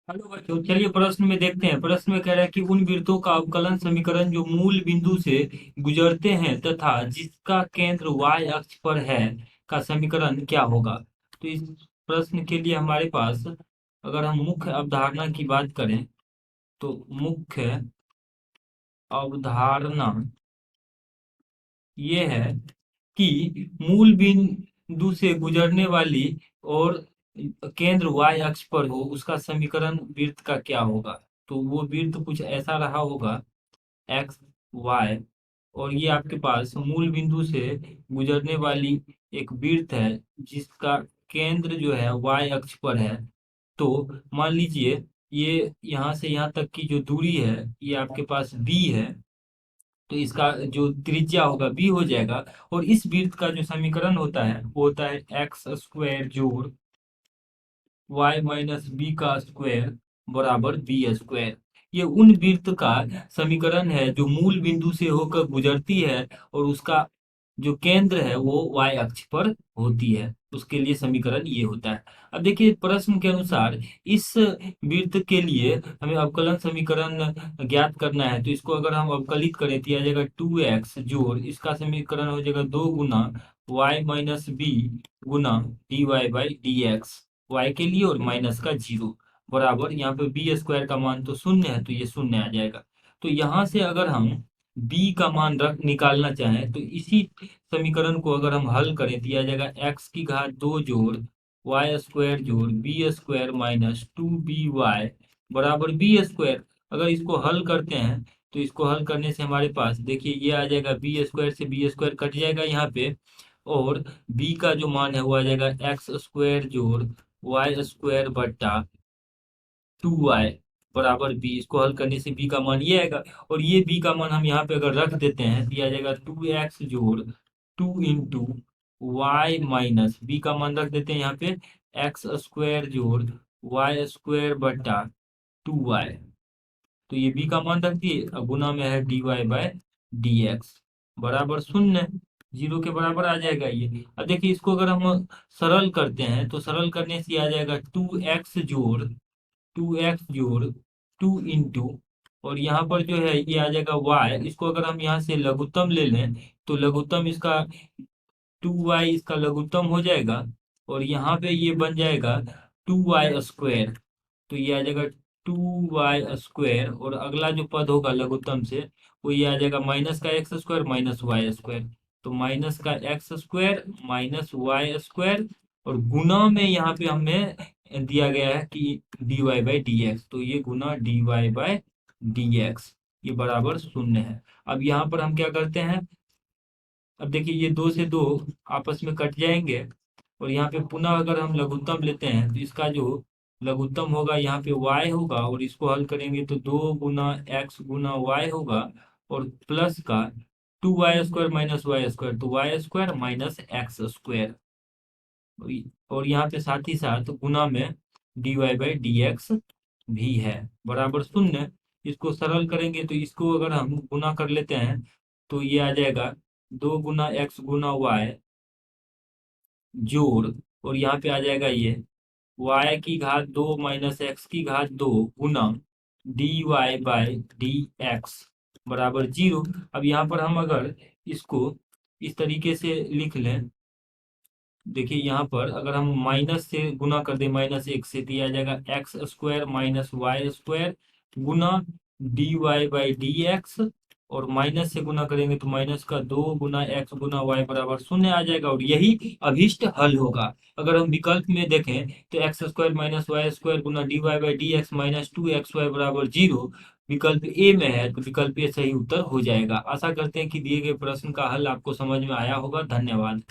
Hello बच्चों, चलिए प्रश्न में देखते हैं। प्रश्न में कह रहा है कि उन वृत्तों का अवकलन समीकरण जो मूल बिंदु से गुजरते हैं तथा जिसका केंद्र y अक्ष पर है का समीकरण क्या होगा। तो इस प्रश्न के लिए हमारे पास अगर हम मुख्य अवधारणा की बात करें तो मुख्य अवधारणा ये है कि मूल बिंदु से गुजरने वाली और केंद्र y अक्ष पर हो उसका समीकरण वृत्त का क्या होगा। तो वो वृत्त कुछ ऐसा रहा होगा एक्स वाई, और ये आपके पास मूल बिंदु से गुजरने वाली एक वृत्त है जिसका केंद्र जो है y अक्ष पर है। तो मान लीजिए ये यहाँ से यहाँ तक की जो दूरी है ये आपके पास b है, तो इसका जो त्रिज्या होगा b हो जाएगा। और इस वृत्त का जो समीकरण होता है वो होता है एक्स स्क्वायर जोड़ वाई माइनस बी का स्क्वायर बराबर बी स्क्वायर। ये उन वृत्त का समीकरण है जो मूल बिंदु से होकर गुजरती है और उसका जो केंद्र है वो y अक्ष पर होती है। उसके लिए समीकरण ये होता है। अब देखिए प्रश्न के अनुसार इस वृत्त के लिए हमें अवकलन समीकरण ज्ञात करना है। तो इसको अगर हम अवकलित करें तो यह आ जाएगा 2x जोड़ इसका समीकरण हो जाएगा 2 गुना y माइनस बी गुना d y by d x, y के लिए और माइनस का जीरो बराबर यहाँ पे बी स्क्वायर का मान तो शून्य है तो ये शून्य आ जाएगा। तो यहाँ से अगर हम b का मान रख निकालना चाहें तो इसी समीकरण को अगर हम हल करें तो यह आ जाएगा एक्स की घात 2 जोड़ वाई स्क्वायर जोड़ बी स्क्वायर माइनस 2by बराबर बी स्क्वायर। अगर इसको हल करते हैं तो इसको हल करने से हमारे पास देखिए ये आ जाएगा बी स्क्वायर से बी स्क्वायर कट जाएगा यहाँ पे, और b का जो मान है वो आ जाएगा एक्स स्क्वायर जोड़ वाई स्क्वायर बट्टा 2y बराबर b। इसको हल करने से b का मान ये आएगा, और ये b का मान हम यहाँ पे अगर रख देते हैं दिया जाएगा 2x जोड़ 2 इंटू वाई माइनस b का मान रख देते हैं यहाँ पे एक्स स्क्वायर जोड़ वाई स्क्वायर बट्टा 2y। तो ये b का मान रख दिए, अब गुना में है dy बाय dx बराबर शून्य, जीरो के बराबर आ जाएगा ये। अब देखिए इसको अगर हम सरल करते हैं तो सरल करने से आ जाएगा 2x जोड़ 2 इंटू, और यहाँ पर जो है ये आ जाएगा y। इसको अगर हम यहाँ से लघुत्तम ले लें तो लघुत्तम इसका 2y इसका लघुत्तम हो जाएगा, और यहाँ पे ये बन जाएगा 2y स्क्वायर। तो ये आ जाएगा 2y स्क्वायर, और अगला जो पद होगा लघुत्तम से वो ये आ जाएगा माइनस का x square minus y square. तो माइनस का x square minus y square, और गुना में यहाँ पे हमें दिया गया है कि d y by d x, तो ये गुना d y by d x ये बराबर शून्य है। अब यहाँ पर हम क्या करते हैं, अब देखिए ये दो से दो आपस में कट जाएंगे, और यहाँ पे पुनः अगर हम लघुत्तम लेते हैं तो इसका जो लघुत्तम होगा यहाँ पे y होगा, और इसको हल करेंगे तो 2 गुना x गुना y होगा, और प्लस का 2y square minus y square, तो y square minus x square, और यहाँ पे साथ ही साथ गुना में d y by d x भी है बराबर शून्य। इसको सरल करेंगे तो इसको अगर हम गुना कर लेते हैं तो ये आ जाएगा 2 गुना x गुना y जोड़, और यहाँ पे आ जाएगा ये y की घात 2 माइनस एक्स की घात 2 गुना d y by d x बराबर जीरो। अब यहाँ पर हम अगर इसको इस तरीके से लिख लें, देखिए यहाँ पर अगर हम माइनस से गुना कर दें माइनस एक से तो ये आ जाएगा x square minus y square गुना d y by d x, और माइनस से गुना करेंगे तो माइनस का 2 गुना x गुना y बराबर शून्य आ जाएगा, और यही अभिष्ट हल होगा। अगर हम विकल्प में देखें तो x square minus y square गुना d y by d x minus 2xy बराबर जीरो विकल्प ए में है, तो विकल्प ए सही उत्तर हो जाएगा। आशा करते हैं कि दिए गए प्रश्न का हल आपको समझ में आया होगा। धन्यवाद।